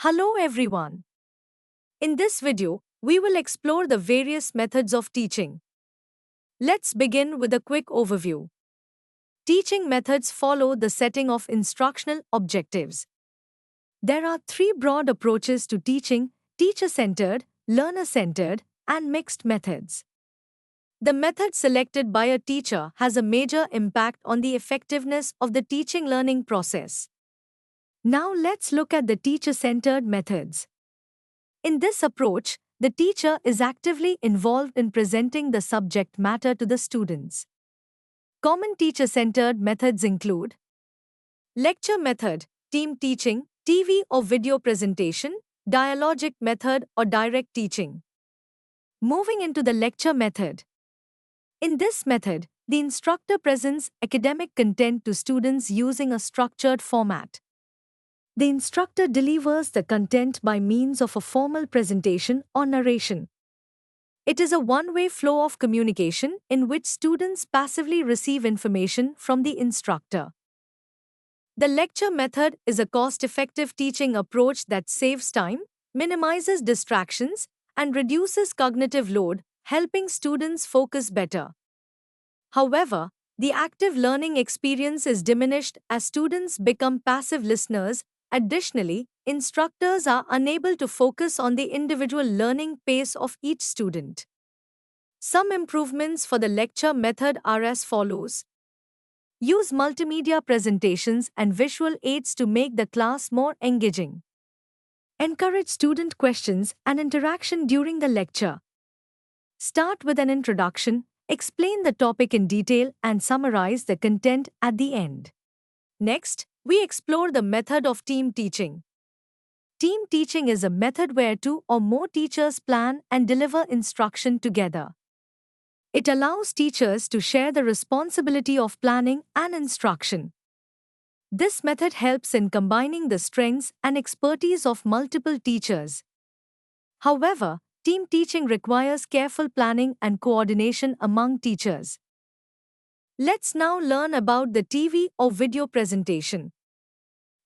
Hello everyone. In this video, we will explore the various methods of teaching. Let's begin with a quick overview. Teaching methods follow the setting of instructional objectives. There are three broad approaches to teaching: teacher-centered, learner-centered, and mixed methods. The method selected by a teacher has a major impact on the effectiveness of the teaching-learning process. Now let's look at the teacher-centered methods. In this approach, the teacher is actively involved in presenting the subject matter to the students. Common teacher-centered methods include lecture method, team teaching, TV or video presentation, dialogic method or direct teaching. Moving into the lecture method. In this method, the instructor presents academic content to students using a structured format. The instructor delivers the content by means of a formal presentation or narration. It is a one-way flow of communication in which students passively receive information from the instructor. The lecture method is a cost-effective teaching approach that saves time, minimizes distractions, and reduces cognitive load, helping students focus better. However, the active learning experience is diminished as students become passive listeners. Additionally, instructors are unable to focus on the individual learning pace of each student. Some improvements for the lecture method are as follows. Use multimedia presentations and visual aids to make the class more engaging. Encourage student questions and interaction during the lecture. Start with an introduction, explain the topic in detail, and summarize the content at the end. Next, we explore the method of team teaching. Team teaching is a method where two or more teachers plan and deliver instruction together. It allows teachers to share the responsibility of planning and instruction. This method helps in combining the strengths and expertise of multiple teachers. However, team teaching requires careful planning and coordination among teachers. Let's now learn about the TV or video presentation.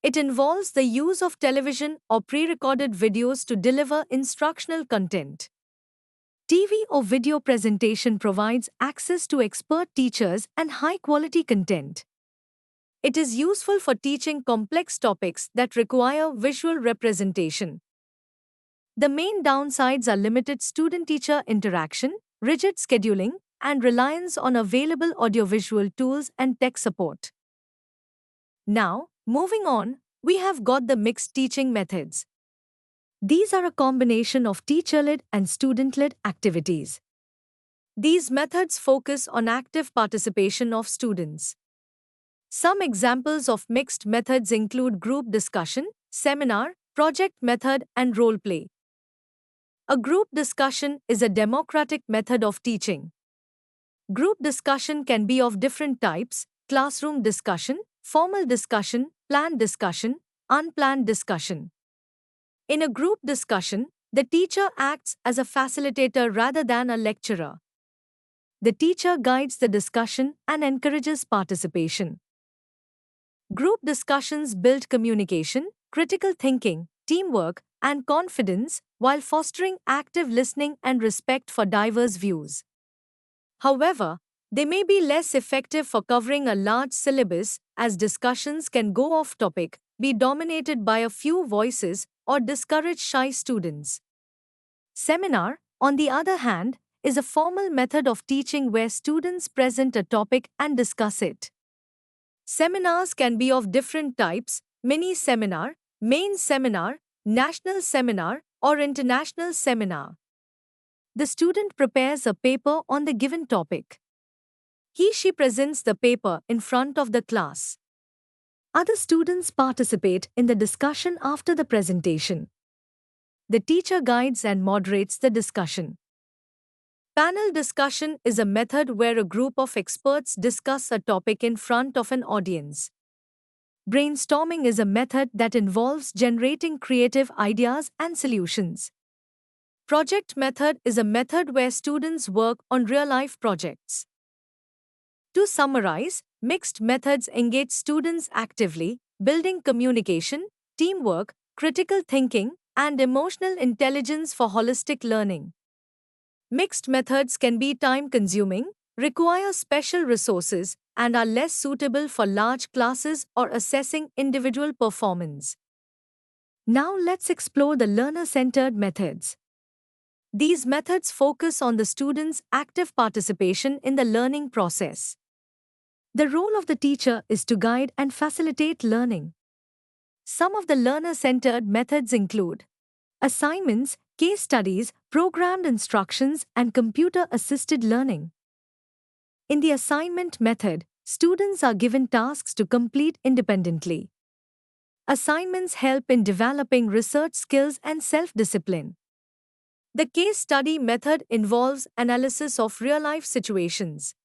It involves the use of television or pre-recorded videos to deliver instructional content. TV or video presentation provides access to expert teachers and high-quality content. It is useful for teaching complex topics that require visual representation. The main downsides are limited student-teacher interaction, rigid scheduling, and reliance on available audiovisual tools and tech support. Now, moving on, we have got the mixed teaching methods. These are a combination of teacher-led and student-led activities. These methods focus on active participation of students. Some examples of mixed methods include group discussion, seminar, project method, and role play. A group discussion is a democratic method of teaching. Group discussion can be of different types: classroom discussion, formal discussion, planned discussion, unplanned discussion. In a group discussion, the teacher acts as a facilitator rather than a lecturer. The teacher guides the discussion and encourages participation. Group discussions build communication, critical thinking, teamwork, and confidence while fostering active listening and respect for diverse views. However, they may be less effective for covering a large syllabus, as discussions can go off topic, be dominated by a few voices, or discourage shy students. Seminar, on the other hand, is a formal method of teaching where students present a topic and discuss it. Seminars can be of different types: mini seminar, main seminar, national seminar, or international seminar. The student prepares a paper on the given topic. He/she presents the paper in front of the class. Other students participate in the discussion after the presentation. The teacher guides and moderates the discussion. Panel discussion is a method where a group of experts discuss a topic in front of an audience. Brainstorming is a method that involves generating creative ideas and solutions. Project method is a method where students work on real-life projects. To summarize, mixed methods engage students actively, building communication, teamwork, critical thinking, and emotional intelligence for holistic learning. Mixed methods can be time consuming, require special resources, and are less suitable for large classes or assessing individual performance. Now let's explore the learner centered methods. These methods focus on the student's active participation in the learning process. The role of the teacher is to guide and facilitate learning. Some of the learner centered methods include assignments, case studies, programmed instructions, and computer assisted learning. In the assignment method, students are given tasks to complete independently. Assignments help in developing research skills and self discipline. The case study method involves analysis of real life situations.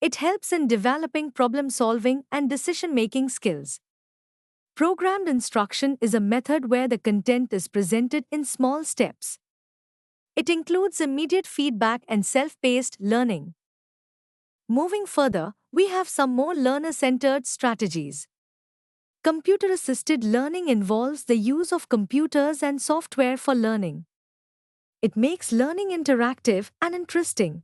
It helps in developing problem solving and decision making skills. Programmed instruction is a method where the content is presented in small steps. It includes immediate feedback and self paced learning. Moving further, we have some more learner centered strategies. Computer assisted learning involves the use of computers and software for learning. It makes learning interactive and interesting.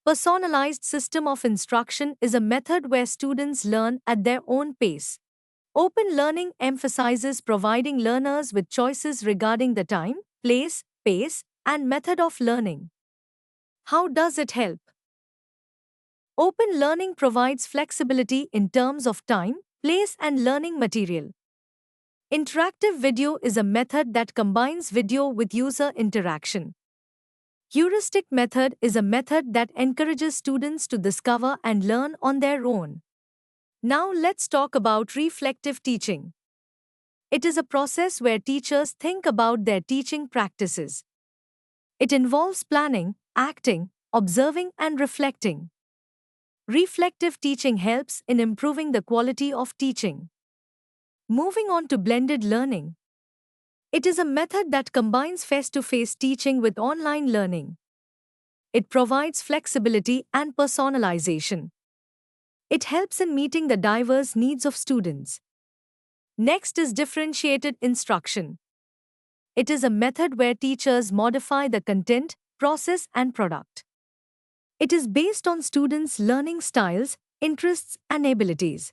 Personalized system of instruction is a method where students learn at their own pace. Open learning emphasizes providing learners with choices regarding the time, place, pace, and method of learning. How does it help? Open learning provides flexibility in terms of time, place, and learning material. Interactive video is a method that combines video with user interaction. Heuristic method is a method that encourages students to discover and learn on their own. Now let's talk about reflective teaching. It is a process where teachers think about their teaching practices. It involves planning, acting, observing, and reflecting. Reflective teaching helps in improving the quality of teaching. Moving on to blended learning. It is a method that combines face-to-face teaching with online learning. It provides flexibility and personalization. It helps in meeting the diverse needs of students. Next is differentiated instruction. It is a method where teachers modify the content, process, and product. It is based on students' learning styles, interests, and abilities.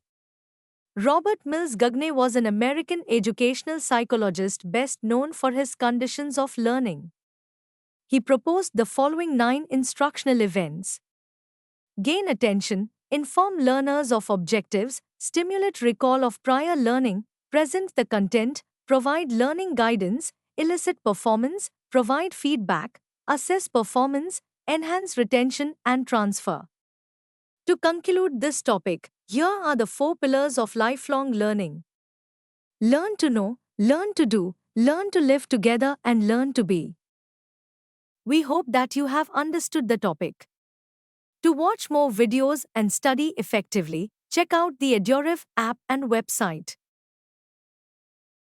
Robert Mills Gagne was an American educational psychologist best known for his conditions of learning. He proposed the following 9 instructional events: gain attention, inform learners of objectives, stimulate recall of prior learning, present the content, provide learning guidance, elicit performance, provide feedback, assess performance, enhance retention and transfer. To conclude this topic, here are the 4 pillars of lifelong learning. Learn to know, learn to do, learn to live together, and learn to be. We hope that you have understood the topic. To watch more videos and study effectively, check out the Eduref app and website.